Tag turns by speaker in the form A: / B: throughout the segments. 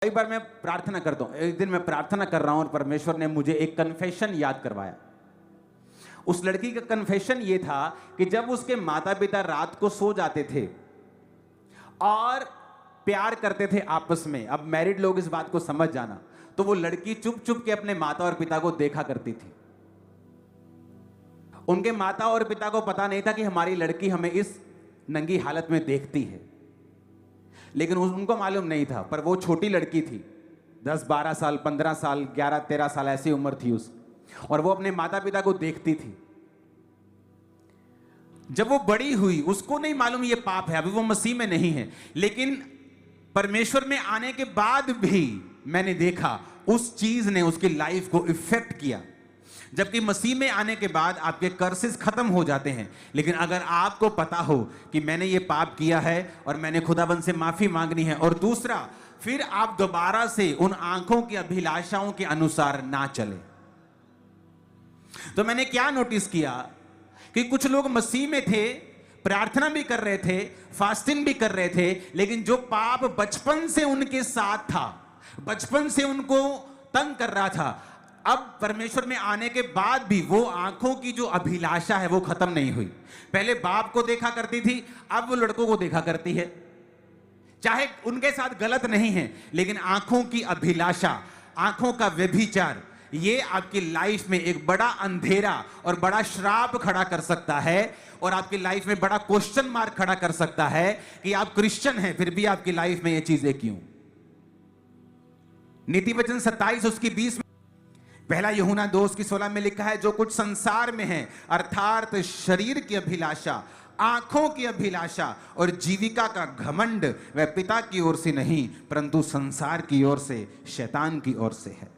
A: कई बार मैं प्रार्थना करता हूं। एक दिन मैं प्रार्थना कर रहा हूं और परमेश्वर ने मुझे एक कन्फेशन याद करवाया। उस लड़की का कन्फेशन ये था कि जब उसके माता पिता रात को सो जाते थे और प्यार करते थे आपस में, अब मैरिड लोग इस बात को समझ जाना, तो वो लड़की चुप चुप के अपने माता और पिता को देखा करती थी। उनके माता और पिता को पता नहीं था कि हमारी लड़की हमें इस नंगी हालत में देखती है, लेकिन उनको मालूम नहीं था। पर वो छोटी लड़की थी, 10-12 साल, 15 साल, 11-13 साल ऐसी उम्र थी उसकी, और वो अपने माता पिता को देखती थी। जब वो बड़ी हुई, उसको नहीं मालूम ये पाप है, अभी वो मसीह में नहीं है, लेकिन परमेश्वर में आने के बाद भी मैंने देखा उस चीज ने उसकी लाइफ को इफेक्ट किया। जबकि मसीह में आने के बाद आपके कर्सेस खत्म हो जाते हैं, लेकिन अगर आपको पता हो कि मैंने ये पाप किया है और मैंने खुदाबंद से माफी मांगनी है, और दूसरा फिर आप दोबारा से उन आंखों की अभिलाषाओं के अनुसार ना चले। तो मैंने क्या नोटिस किया कि कुछ लोग मसीह में थे, प्रार्थना भी कर रहे थे, फास्टिंग भी कर रहे थे, लेकिन जो पाप बचपन से उनके साथ था, बचपन से उनको तंग कर रहा था, अब परमेश्वर में आने के बाद भी वो आंखों की जो अभिलाषा है वो खत्म नहीं हुई। पहले बाप को देखा करती थी, अब वो लड़कों को देखा करती है। चाहे उनके साथ गलत नहीं है, लेकिन आंखों की अभिलाषा, आंखों का व्यभिचार, ये आपकी लाइफ में एक बड़ा अंधेरा और बड़ा श्राप खड़ा कर सकता है, और आपकी लाइफ में बड़ा क्वेश्चन मार्क खड़ा कर सकता है कि आप क्रिश्चियन हैं फिर भी आपकी लाइफ में ये चीजें क्यों। नीति वचन 27 उसकी 20 में, पहला यूहन्ना 2:16 में लिखा है, जो कुछ संसार में है अर्थात शरीर की अभिलाषा, आंखों की अभिलाषा और जीविका का घमंड, वह पिता की ओर से नहीं परंतु संसार की ओर से, शैतान की ओर से है।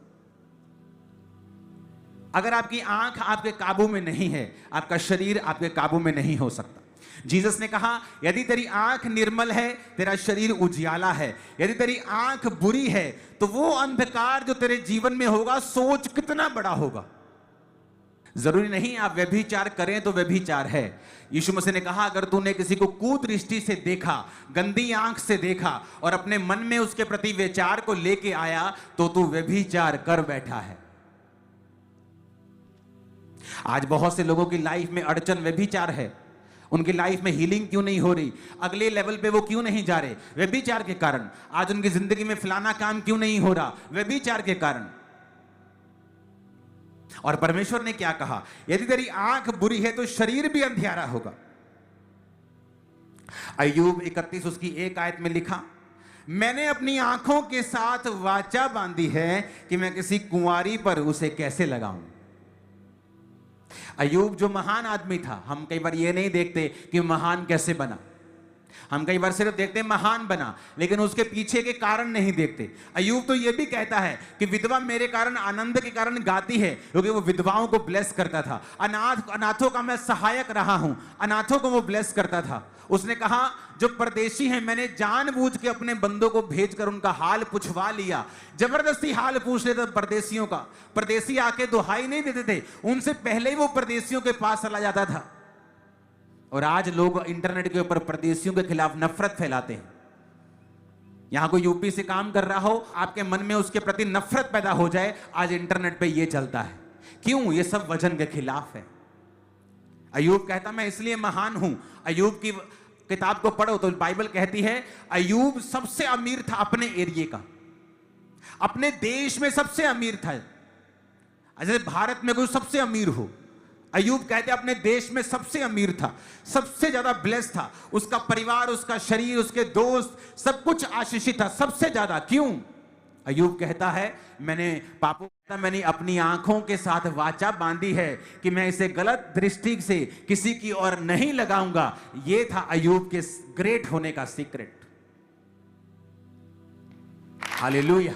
A: अगर आपकी आंख आपके काबू में नहीं है, आपका शरीर आपके काबू में नहीं हो सकता। जीसस ने कहा, यदि तेरी आंख निर्मल है, तेरा शरीर उजियाला है। यदि तेरी आंख बुरी है, तो वो अंधकार जो तेरे जीवन में होगा, सोच कितना बड़ा होगा। जरूरी नहीं आप व्यभिचार करें तो व्यभिचार है। यीशु मसीह ने कहा, अगर तूने किसी को कुदृष्टि से देखा, गंदी आंख से देखा और अपने मन में उसके प्रति विचार को लेके आया, तो तू व्यभिचार कर बैठा है। आज बहुत से लोगों की लाइफ में अड़चन व्यभिचार है। उनकी लाइफ में हीलिंग क्यों नहीं हो रही, अगले लेवल पे वो क्यों नहीं जा रहे, व्यभिचार के कारण। आज उनकी जिंदगी में फलाना काम क्यों नहीं हो रहा, व्यभिचार के कारण। और परमेश्वर ने क्या कहा, यदि तेरी आंख बुरी है तो शरीर भी अंधियारा होगा। अय्यूब 31 उसकी 1 आयत में लिखा, मैंने अपनी आंखों के साथ वाचा बांधी है कि मैं किसी कुंवारी पर उसे कैसे लगाऊं। अय्यूब जो महान आदमी था, हम कई बार ये नहीं देखते कि महान कैसे बना, हम कई बार सिर्फ देखते हैं महान बना, लेकिन उसके पीछे के कारण नहीं देखते। अय्यूब तो ये भी कहता है कि विधवा मेरे कारण, आनंद के कारण गाती है, क्योंकि वो विधवाओं को ब्लेस करता था। अनाथों का मैं सहायक रहा हूं, अनाथों को वो ब्लेस करता था। उसने कहा, जो परदेशी हैं मैंने जानबूझ के अपने बंदों को भेजकर उनका हाल पूछवा लिया। जबरदस्ती हाल पूछ लेते परदेशियों का, परदेशी आके दुहाई नहीं देते थे, उनसे पहले ही वो परदेशियों के पास चला जाता था। और आज लोग इंटरनेट के ऊपर परदेशियों के खिलाफ नफरत फैलाते हैं। यहां कोई यूपी से काम कर रहा हो, आपके मन में उसके प्रति नफरत पैदा हो जाए, आज इंटरनेट पे ये चलता है। क्यों? ये सब वचन के खिलाफ है। अय्यूब कहता, मैं इसलिए महान हूं। अय्यूब की किताब को पढ़ो तो बाइबल कहती है, अय्यूब सबसे अमीर था अपने एरिया का, अपने देश में सबसे अमीर था। जैसे भारत में कोई सबसे अमीर हो, अय्यूब कहते अपने देश में सबसे अमीर था, सबसे ज्यादा ब्लेस्ड था। उसका परिवार, उसका शरीर, उसके दोस्त, सब कुछ आशीषित था, सबसे ज्यादा। क्यों? अय्यूब कहता है, मैंने अपनी आंखों के साथ वाचा बांधी है कि मैं इसे गलत दृष्टि से किसी की ओर नहीं लगाऊंगा। यह था अय्यूब के ग्रेट होने का सीक्रेट। हालेलुया।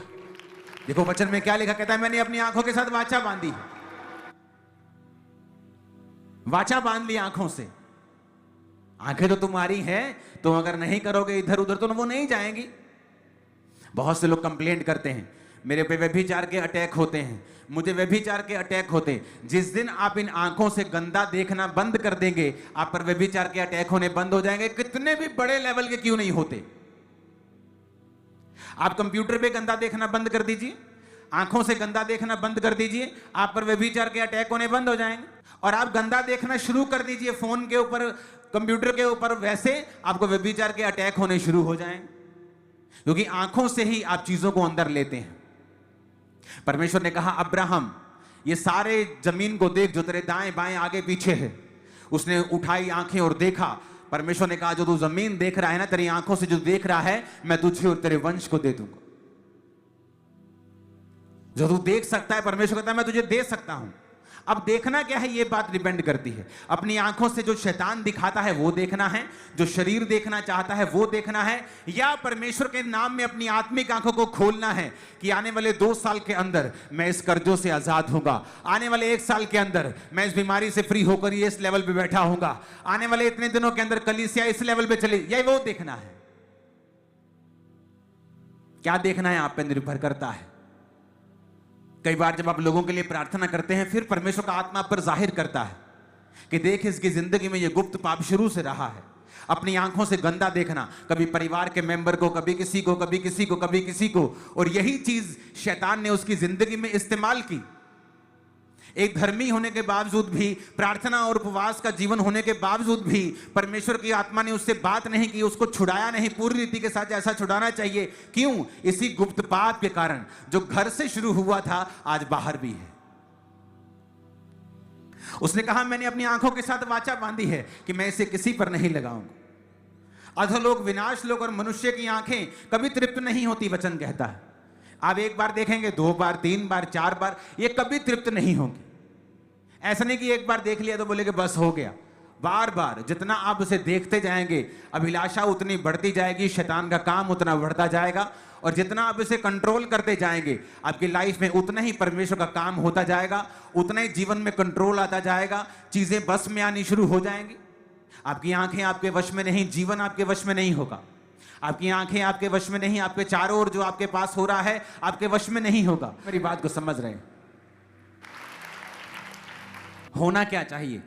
A: देखो वचन में क्या लिखा, कहता है मैंने अपनी आंखों के साथ वाचा बांधी, वाचा बांध ली आंखों से। आंखें तो तुम्हारी हैं, तुम अगर नहीं करोगे इधर उधर तो वो नहीं जाएंगी। बहुत से लोग कंप्लेंट करते हैं, मेरे पे व्यभिचार के अटैक होते हैं, मुझे व्यभिचार के अटैक होते हैं। जिस दिन आप इन आंखों से गंदा देखना बंद कर देंगे, आप पर व्यभिचार के अटैक होने बंद हो जाएंगे, कितने भी बड़े लेवल के क्यों नहीं होते। आप कंप्यूटर पे गंदा देखना बंद कर दीजिए, आंखों से गंदा देखना बंद कर दीजिए, आप पर व्यभिचार के अटैक होने बंद हो जाएंगे। और आप गंदा देखना शुरू कर दीजिए फोन के ऊपर, कंप्यूटर के ऊपर, वैसे आपको व्यभिचार के अटैक होने शुरू हो जाएंगे, क्योंकि आंखों से ही आप चीजों को अंदर लेते हैं। परमेश्वर ने कहा, अब्राहम ये सारे जमीन को देख जो तेरे दाएं बाएं आगे पीछे है। उसने उठाई आंखें और देखा। परमेश्वर ने कहा, जो तू जमीन देख रहा है ना, तेरी आंखों से जो देख रहा है, मैं तुझे और तेरे वंश को दे दूंगा। जो तू देख सकता है, परमेश्वर कहता है मैं तुझे दे सकता हूं। अब देखना क्या है, ये बात डिपेंड करती है। अपनी आंखों से जो शैतान दिखाता है वो देखना है, जो शरीर देखना चाहता है वो देखना है, या परमेश्वर के नाम में अपनी आत्मिक आंखों को खोलना है कि आने वाले 2 साल के अंदर मैं इस कर्जों से आजाद होऊंगा, आने वाले 1 साल के अंदर मैं इस बीमारी से फ्री होकर ये इस लेवल पे बैठा होऊंगा, आने वाले इतने दिनों के अंदर कलीसिया इस लेवल पे चली, यही वो देखना है। क्या देखना है आप पे निर्भर करता है। कई बार जब आप लोगों के लिए प्रार्थना करते हैं, फिर परमेश्वर का आत्मा पर जाहिर करता है कि देख इसकी जिंदगी में ये गुप्त पाप शुरू से रहा है। अपनी आंखों से गंदा देखना, कभी परिवार के मेंबर को, कभी किसी को, कभी किसी को, कभी किसी को, और यही चीज शैतान ने उसकी जिंदगी में इस्तेमाल की। एक धर्मी होने के बावजूद भी, प्रार्थना और उपवास का जीवन होने के बावजूद भी परमेश्वर की आत्मा ने उससे बात नहीं की, उसको छुड़ाया नहीं पूरी रीति के साथ जैसा छुड़ाना चाहिए। क्यों? इसी गुप्त पाप के कारण जो घर से शुरू हुआ था आज बाहर भी है। उसने कहा, मैंने अपनी आंखों के साथ वाचा बांधी है कि मैं इसे किसी पर नहीं लगाऊंगा। अधोलोक, विनाश लोक और मनुष्य की आंखें कभी तृप्त नहीं होती, वचन कहता है। आप एक बार देखेंगे, 2 बार, 3 बार, 4 बार, ये कभी तृप्त नहीं होंगे। ऐसा नहीं कि एक बार देख लिया तो बोलेगे बस हो गया। बार बार जितना आप उसे देखते जाएंगे, अभिलाषा उतनी बढ़ती जाएगी, शैतान का काम उतना बढ़ता जाएगा, और जितना आप इसे कंट्रोल करते जाएंगे, आपकी लाइफ में उतना ही परमेश्वर का काम होता जाएगा, उतना ही जीवन में कंट्रोल आता जाएगा, चीजें बस में आनी शुरू हो जाएंगी। आपकी आंखें आपके वश में नहीं, जीवन आपके वश में नहीं होगा। आपकी आंखें आपके वश में नहीं, आपके चारों ओर जो आपके पास हो रहा है आपके वश में नहीं होगा। मेरी बात को समझ रहे हैं? होना क्या चाहिए?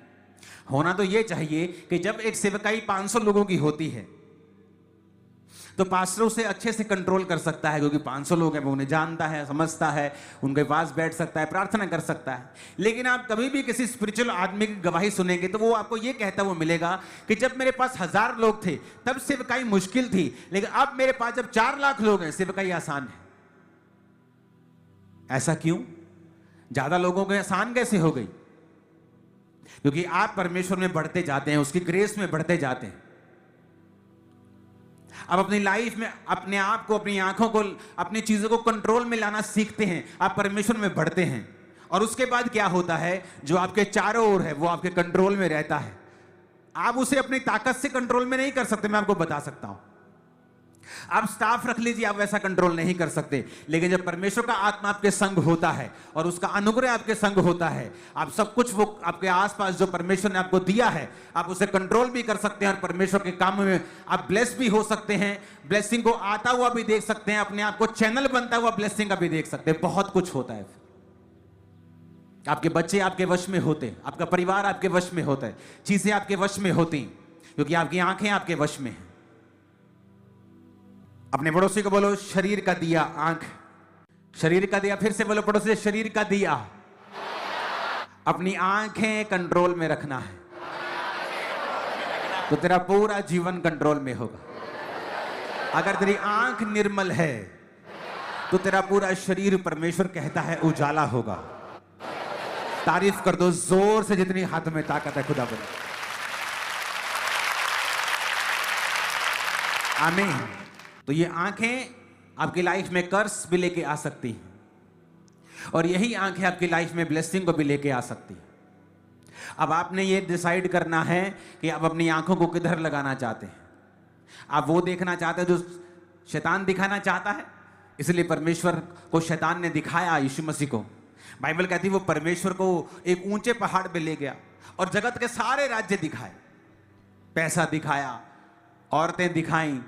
A: होना तो यह चाहिए कि जब एक सेवकाई 500 लोगों की होती है तो पास्टर उसे अच्छे से कंट्रोल कर सकता है, क्योंकि 500 लोग हैं, वो उन्हें जानता है, समझता है, उनके पास बैठ सकता है, प्रार्थना कर सकता है। लेकिन आप कभी भी किसी स्पिरिचुअल आदमी की गवाही सुनेंगे तो वो आपको ये कहता वो मिलेगा कि जब मेरे पास 1000 लोग थे तब सेवकाई मुश्किल थी, लेकिन अब मेरे पास जब 4 लाख लोग हैं सेवकाई आसान है। ऐसा क्यों? ज्यादा लोगों को आसान कैसे हो गई? क्योंकि आप परमेश्वर में बढ़ते जाते हैं, उसकी ग्रेस में बढ़ते जाते हैं। आप अपनी लाइफ में अपने आप को, अपनी आंखों को, अपनी चीजों को कंट्रोल में लाना सीखते हैं, आप परमेश्वर में बढ़ते हैं। और उसके बाद क्या होता है, जो आपके चारों ओर है वो आपके कंट्रोल में रहता है। आप उसे अपनी ताकत से कंट्रोल में नहीं कर सकते, मैं आपको बता सकता हूं। आप स्टाफ रख लीजिए, आप वैसा कंट्रोल नहीं कर सकते। लेकिन जब परमेश्वर का आत्मा आपके संग होता है और उसका अनुग्रह आपके संग होता है, आप सब कुछ वो आपके आसपास जो परमेश्वर ने आपको दिया है आप उसे कंट्रोल भी कर सकते हैं, और परमेश्वर के काम में आप ब्लेस भी हो सकते हैं। ब्लेसिंग को आता हुआ भी देख सकते हैं, अपने आप को चैनल बनता हुआ ब्लेसिंग का भी देख सकते हैं। बहुत कुछ होता है। आपके बच्चे आपके वश में होते हैं, आपका परिवार आपके वश में होता है, चीजें आपके वश में होती, क्योंकि आपकी आंखें आपके वश में हैं। अपने पड़ोसी को बोलो, शरीर का दिया आंख। शरीर का दिया, फिर से बोलो पड़ोसी, शरीर का दिया। अपनी आंखें कंट्रोल में रखना है तो तेरा पूरा जीवन कंट्रोल में होगा। अगर तेरी आंख निर्मल है तो तेरा पूरा शरीर, परमेश्वर कहता है, उजाला होगा। तारीफ कर दो जोर से जितनी हाथ में ताकत है खुदा बने। आमीन। तो ये आंखें आपकी लाइफ में कर्स भी लेके आ सकती हैं, और यही आंखें आपकी लाइफ में ब्लेसिंग को भी लेके आ सकती हैं। अब आपने ये डिसाइड करना है कि आप अपनी आंखों को किधर लगाना चाहते हैं। आप वो देखना चाहते हैं जो शैतान दिखाना चाहता है, इसलिए परमेश्वर को शैतान ने दिखाया यीशु मसीह को। बाइबल कहती है वो परमेश्वर को एक ऊंचे पहाड़ पे ले गया और जगत के सारे राज्य दिखाए, पैसा दिखाया, औरतें दिखाई,